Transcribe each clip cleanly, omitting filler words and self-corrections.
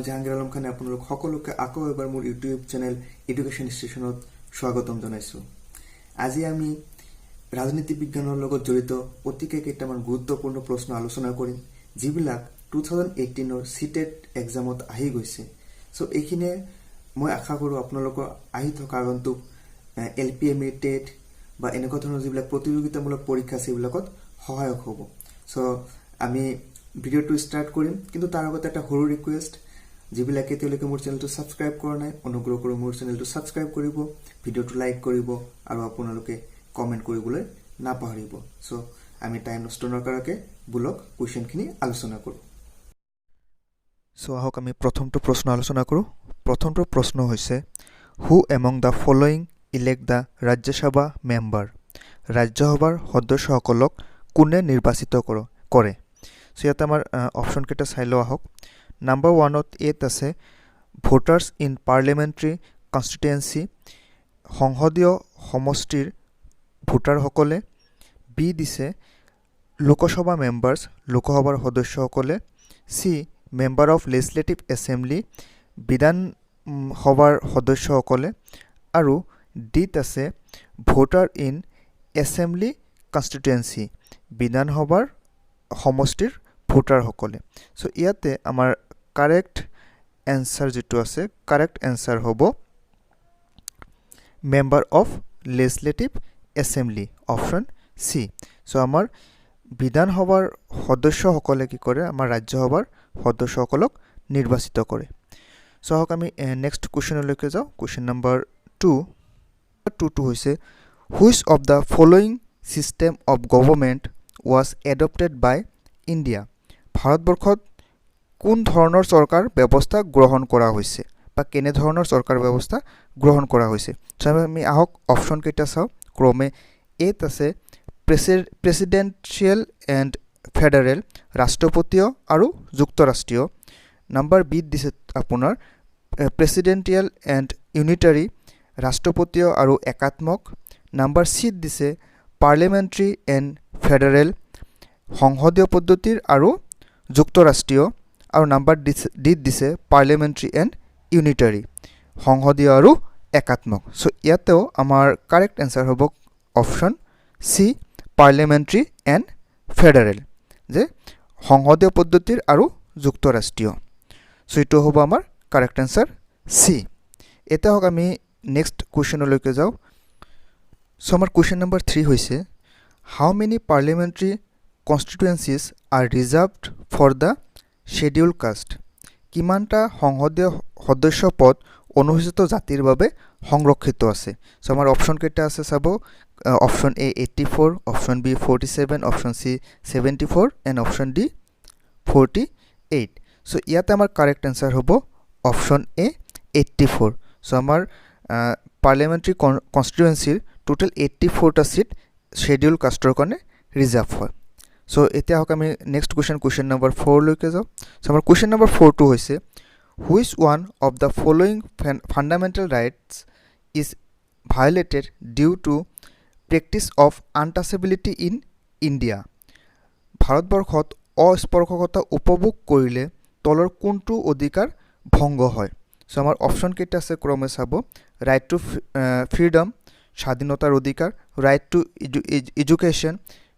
জাহাঙ্গীৰ আলম খানে আপোনালোক সকলোকে আকৌ এবাৰ মোৰ ইউটিউব চেনেল এডুকেশ্যন ষ্টেচনত স্বাগতম জনাইছোঁ। আজি আমি ৰাজনীতি বিজ্ঞানৰ লগত জড়িত অতিকে কেইটামান গুৰুত্বপূৰ্ণ প্ৰশ্ন আলোচনা কৰিম, যিবিলাক 2018ৰ চিটেট এক্সামত আহি গৈছে। চ' এইখিনিয়ে মই আশা কৰোঁ আপোনালোকৰ আহি থকা আগন্তুক LPMA টেট বা এনেকুৱা ধৰণৰ যিবিলাক প্ৰতিযোগিতামূলক পৰীক্ষা আছে এইবিলাকত সহায়ক হ'ব। চ' আমি ভিডিঅ'টো ষ্টাৰ্ট কৰিম, কিন্তু তাৰ আগতে এটা সৰু ৰিকুৱেষ্ট, যিবিলাকে এতিয়ালৈকে মোৰ চেনেলটো ছাবস্ক্ৰাইব কৰা নাই অনুগ্ৰহ কৰি মোৰ চেনেলটো ছাবস্ক্ৰাইব কৰিব, ভিডিঅ'টো লাইক কৰিব আৰু আপোনালোকে কমেণ্ট কৰিবলৈ নাপাহৰিব। চ' আমি টাইম নষ্ট নকৰাকৈ বলক কুৱেশ্যনখিনি আলোচনা কৰোঁ। চ' আহক আমি প্ৰথমটো প্ৰশ্ন আলোচনা কৰোঁ। প্ৰথমটো প্ৰশ্ন হৈছে, who among the following elect the Rajya Sabha member? ৰাজ্যসভাৰ সদস্যসকলক কোনে নিৰ্বাচিত কৰে? চ' ইয়াতে আমাৰ অপশ্যনকেইটা চাই লওঁ আহক। নাম্বাৰ 1ত এত আছে ভোটাৰ্ছ ইন পাৰ্লিমেণ্টাৰী কনষ্টিটুৱেঞ্চি, সংসদীয় সমষ্টিৰ ভোটাৰসকলে। বি দিছে লোকসভা মেম্বাৰ্ছ, লোকসভাৰ সদস্যসকলে। C member of legislative assembly, বিধান সভাৰ সদস্যসকলে। আৰু ডিত আছে ভোটাৰ ইন এছেম্বলি কনষ্টিটুৱেঞ্চি, বিধানসভাৰ সমষ্টিৰ ভোটাৰসকলে। চ' ইয়াতে আমাৰ কাৰেক্ট এনচাৰ যিটো আছে, কাৰেক্ট এনচাৰ হ'ব member of legislative assembly, option C. So' আমাৰ বিধানসভাৰ সদস্যসকলে কি কৰে? আমাৰ ৰাজ্যসভাৰ সদস্যসকলক নিৰ্বাচিত কৰে। চ' আহক আমি নেক্সট কুৱেশ্যনলৈকে যাওঁ। কুৱেশ্যন নম্বৰ 2 হৈছে, which of the following system of government was adopted by India? ভাৰতবৰ্ষত কোন ধৰণৰ চৰকাৰ ব্যৱস্থা গ্ৰহণ কৰা হৈছে বা কেনেধৰণৰ চৰকাৰ ব্যৱস্থা গ্ৰহণ কৰা হৈছে? চ' আমি আহক অপশ্যনকেইটা চাওঁ। ক্ৰমে এত আছে প্ৰেচিডেণ্চিয়েল এণ্ড ফেডাৰেল, ৰাষ্ট্ৰপতীয় আৰু যুক্তৰাষ্ট্ৰীয়। নাম্বাৰ বিত দিছে আপোনাৰ প্ৰেচিডেণ্টিয়েল এণ্ড ইউনিটাৰী, ৰাষ্ট্ৰপতীয় আৰু একাত্মক। নাম্বাৰ চিত দিছে পাৰ্লিমেণ্টাৰী এণ্ড ফেডাৰেল, সংসদীয় পদ্ধতিৰ আৰু যুক্তৰাষ্ট্ৰীয়। আৰু নাম্বাৰ ডিত দিছে পাৰ্লিমেণ্টাৰী এণ্ড ইউনিটাৰী, সংসদীয় আৰু একাত্মক। চ' ইয়াতেও আমাৰ কাৰেক্ট এনচাৰ হ'ব option C, parliamentary and federal, যে সংসদীয় পদ্ধতিৰ আৰু যুক্তৰাষ্ট্ৰীয়। চ' এইটো হ'ব আমাৰ কাৰেক্ট এনচাৰ চি। এতিয়া হওক আমি নেক্সট কুৱেশ্যনলৈকে যাওঁ। চ' আমাৰ কুৱেশ্যন নম্বৰ 3 হৈছে, how many parliamentary constituencies are reserved for the schedule caste? কিমানটা সংসদীয় সদস্য পদ অনুসূচিত জাতিৰ বাবে সংৰক্ষিত আছে? চ' আমাৰ অপশ্যনকেইটা আছে চাব। Option A 84, option B 47, option C 74 and option D 48। So' ইয়াতে আমাৰ কাৰেক্ট এনচাৰ হ'ব অপশ্যন এ 84। চ' আমাৰ পাৰ্লিমেণ্টাৰী কনষ্টিটুৱেঞ্চিৰ টোটেল 84টা ছিট শ্বেডিউল কাষ্টৰ কাৰণে ৰিজাৰ্ভ হয়। চ' এতিয়া হওক আমি নেক্সট কুৱেশ্যন নম্বৰ 4লৈকে যাওঁ। চ' আমাৰ কুৱেশ্যন নম্বৰ 4টো হৈছে, which one of the following fundamental rights is violated due to practice of untouchability in India? ভাৰতবৰ্ষত অস্পৰ্শকতা উপভোগ কৰিলে তলৰ কোনটো অধিকাৰ ভংগ হয়? চ' আমাৰ অপশ্যনকেইটা আছে ক্ৰমে চাব। ৰাইট টু ফ্ৰীডম, স্বাধীনতাৰ অধিকাৰ। ৰাইট টু এডুকেশ্যন,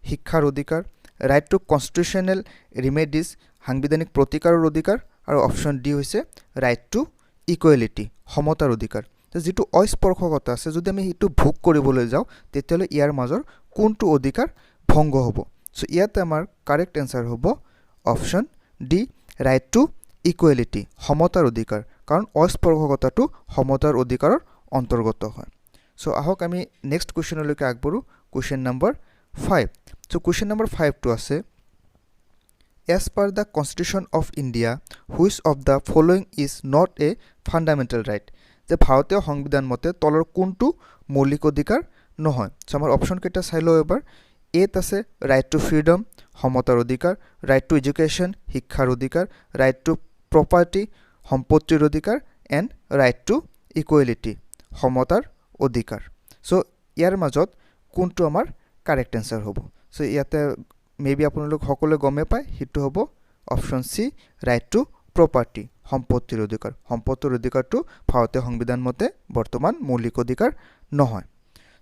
শিক্ষাৰ অধিকাৰ। ৰাইট টু কনষ্টিটিউশ্যনেল ৰিমেডিজ, সাংবিধানিক প্ৰতিকাৰৰ অধিকাৰ। আৰু অপশ্যন ডি হৈছে ৰাইট টু ইকুৱেলিটি, সমতাৰ অধিকাৰ। যিটো অস্পৰ্শকতা আছে, যদি আমি সেইটো ভোগ কৰিবলৈ যাওঁ তেতিয়াহ'লে ইয়াৰ মাজৰ কোনটো অধিকাৰ ভংগ হ'ব? চ' ইয়াতে আমাৰ কাৰেক্ট এনচাৰ হ'ব option D, right to equality, সমতাৰ অধিকাৰ, কাৰণ অস্পৰ্শকতাটো সমতাৰ অধিকাৰৰ অন্তৰ্গত হয়। চ' আহক আমি নেক্সট কুৱেশ্যনলৈকে আগবাঢ়োঁ। Question number 5। So' question number 5টো আছে, as per the constitution of India which of the following is not a fundamental right? যে ভাৰতীয় সংবিধান মতে তলৰ কোনটো মৌলিক অধিকাৰ নহয়? চ' আমাৰ অপশ্যনকেইটা চাই লওঁ এবাৰ। এত আছে ৰাইট টু ফ্ৰীডম, সমতাৰ অধিকাৰ। ৰাইট টু এডুকেশ্যন, শিক্ষাৰ অধিকাৰ। ৰাইট টু প্ৰপাৰ্টি, সম্পত্তিৰ অধিকাৰ। এণ্ড ৰাইট টু ইকুৱেলিটি, সমতাৰ অধিকাৰ। চ' ইয়াৰ মাজত কোনটো আমাৰ কাৰেক্ট এনচাৰ হ'ব? চ' ইয়াতে মে বি আপোনালোক সকলোৱে গমে পায়, সেইটো হ'ব option C, right to property সম্পত্তিৰ অধিকাৰ সম্পত্তিৰ অধিকাৰটো ভাৰতীয় সংবিধান মতে বৰ্তমান মৌলিক অধিকাৰ নহয়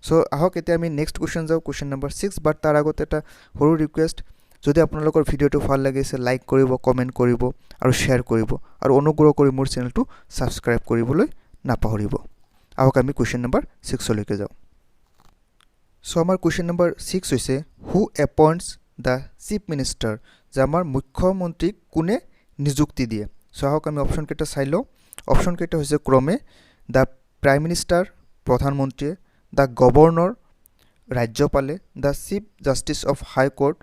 সো আহক এতিয়া আমি নেক্সট কোৱেশ্চন যাও কোৱেশ্চন নম্বৰ 6 বাট তাৰ আগতে এটা সৰু ৰিকুৱেষ্ট যদি আপোনালোকৰ ভিডিওটো ভাল লাগিছে লাইক কৰিব কমেন্ট কৰিব আৰু শেয়াৰ কৰিব আৰু অনুগ্ৰহ কৰি মোৰ চেনেলটো সাবস্ক্ৰাইব কৰিবলৈ নাপাহৰিব আহক আমি কোৱেশ্চন নম্বৰ 6 লৈকে যাও সো আমাৰ কোৱেশ্চন নম্বৰ 6 হৈছে হু এপইণ্টছ দা চিফ মিনিষ্টাৰ যে আমাৰ মুখ্যমন্ত্ৰীক কোনে নিযুক্তি দিয়ে সো আহক আমি অপচন কেইটা চাই লও অপচন কেইটা হৈছে ক্ৰমে দা প্ৰাইম মিনিষ্টাৰ প্ৰধানমন্ত্ৰী দা গভৰ্ণৰ ৰাজ্যপালে the chief justice of high court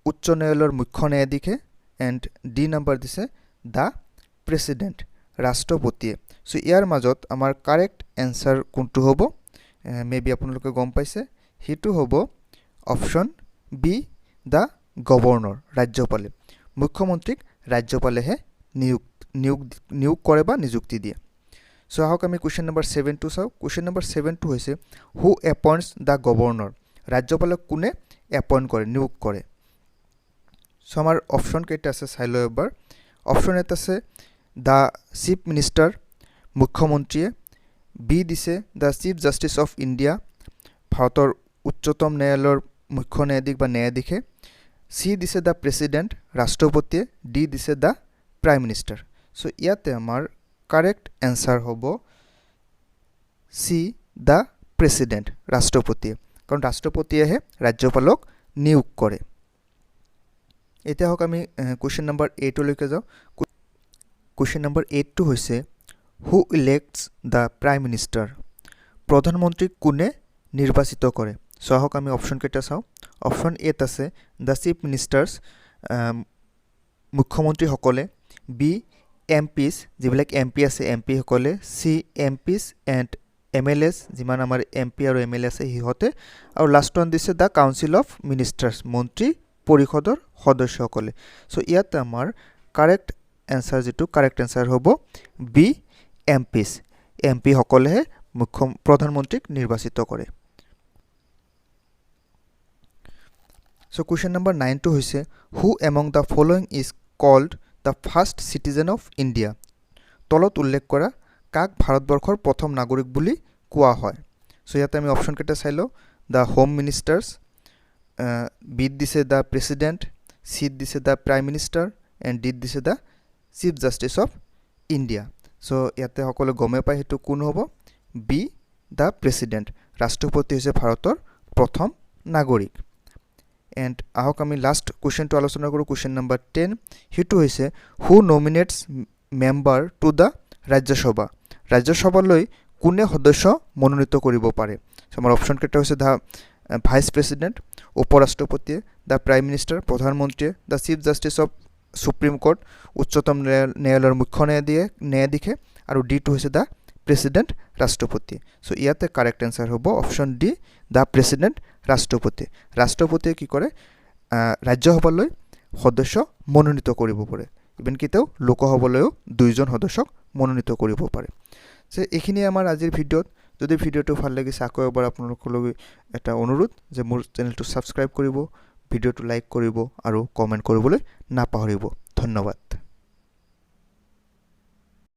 উচ্চ ন্যায়ালয়ৰ মুখ্য ন্যায়াধীশে এণ্ড ডি নম্বৰ দিছে দা প্ৰেসিডেন্ট ৰাষ্ট্ৰপতিয়ে সো ইয়াৰ মাজত আমাৰ কাৰেক্ট এনসাৰ কোনটো হ'ব মেবি আপোনালোকে গম পাইছে হিটো হ'ব অপচন বি দা গভৰ্ণৰ ৰাজ্যপালে মুখ্যমন্ত্ৰীক ৰাজ্যপালেহে নিয়োগ কৰে বা নিযুক্তি দিয়ে সো আহক আমি কোৱেশ্চন নম্বৰ 7 টো চাও কোৱেশ্চন নম্বৰ 7 টো হৈছে হু এপইণ্টছ দা গভৰ্ণৰ ৰাজ্যপালক কোনে এপইণ্ট কৰে নিয়োগ কৰে সো আমাৰ অপচন কেইটা আছে চাই লও এবাৰ অপচন এটা আছে দা চিফ মিনিষ্টাৰ মুখ্যমন্ত্ৰীয়ে বি দিছে the chief justice of India ভাৰতৰ উচ্চতম ন্যায়ালয়ৰ মুখ্য ন্যায়াধীশ বা ন্যায়াধীশে সি দিছে দা প্ৰেসিডেন্ট ৰাষ্ট্ৰপতিয়ে ডি দিছে দা প্ৰাইম মিনিষ্টাৰ সো ইয়াতে আমাৰ কাৰেক্ট এনসাৰ হ'ব সি দা প্ৰেসিডেন্ট ৰাষ্ট্ৰপতিয়ে কাৰণ ৰাষ্ট্ৰপতিয়েহে ৰাজ্যপালক নিয়োগ কৰে এতিয়া হক আমি কোৱেশ্চন নম্বৰ 8 লৈকে যাও কোৱেশ্চন নম্বৰ 8 টো হৈছে হু ইলেক্টছ দা প্ৰাইম মিনিষ্টাৰ প্ৰধানমন্ত্ৰীক কোনে নিৰ্বাচিত কৰে সো হক আমি অপচন কেইটা চাও অপচন এ আছে দা চিফ মিনিষ্টাৰ্স মুখ্যমন্ত্ৰী সকলে বি এমপিস যিবিলাক এমপি আছে এমপি সকলে সি এমপিস এণ্ড এমএলএস যিমান আমাৰ এমপি আৰু এমএলএ আছে হিহতে আৰু লাষ্ট ওয়ান দিছে দা কাউন্সিল অফ মিনিষ্টাৰ্স মন্ত্ৰী পৰিষদৰ সদস্যসকলে সো ইয়াত আমাৰ কাৰেক্ট এনসাৰ যেটো কাৰেক্ট এনসাৰ হ'ব বি এমপিস এমপি সকলেহে প্ৰধানমন্ত্ৰীক নিৰ্বাচিত কৰে সো কোৱেশ্চন নম্বৰ 9 টো হৈছে who among the following is cold da first citizen of India তলত উল্লেখ কৰা কাক ভাৰতবৰ্ষৰ প্ৰথম নাগৰিক বুলি কোৱা হয় সো ইয়াতে আমি অপচন কেইটা চাই লও দা হোম মিনিষ্টাৰ্স বি দিছে দা প্ৰেসিডেন্ট সি দিছে the prime minister and D দিছে the chief justice of India so ইয়াতে সকলো গমে পায় হেতু কোন হ'ব বি দা প্ৰেসিডেন্ট ৰাষ্ট্ৰপতি হৈছে ভাৰতৰ প্ৰথম নাগৰিক এণ্ড আহক আমি লাষ্ট কোৱেশ্চনটো আলোচনা কৰো কোৱেশ্চন নম্বৰ 10 হিটো হৈছে হু নমিনেটস মেম্বাৰ টু দা ৰাজ্যসভালৈ কোনে সদস্য মনোনীত কৰিব পাৰে সো আমাৰ অপচন কেইটা হৈছে দা ভাইস প্ৰেসিডেন্ট উপৰাষ্ট্ৰপতিয়ে দা প্ৰাইম মিনিষ্টাৰ প্ৰধানমন্ত্ৰীয়ে the chief justice of supreme court উচ্চতম ন্যায়ালয়ৰ মুখ্য ন্যায়াধীশে আৰু ডি টো হৈছে দা প্ৰেসিডেন্ট ৰাষ্ট্ৰপতি সো ইয়াতে কাৰেক্ট এনসাৰ হ'ব অপচন ডি দা প্ৰেসিডেন্ট ৰাষ্ট্ৰপতিয়ে কি কৰে ৰাজ্যসভালৈ সদস্য মনোনীত কৰিব পাৰে ইভেন কিতেও লোকসভালৈও দুইজন সদস্যক মনোনীত কৰিব পাৰে যে এইখিনি আমাৰ আজিৰ ভিডিওত যদি ভিডিওটো ভাল লাগিছে আকৌ এবাৰ আপোনালোকলৈ এটা অনুৰোধ যে মোৰ চেনেলটো সাবস্ক্ৰাইব কৰিব ভিডিওটো লাইক কৰিব আৰু কমেন্ট কৰিবলৈ নাপাহৰিব ধন্যবাদ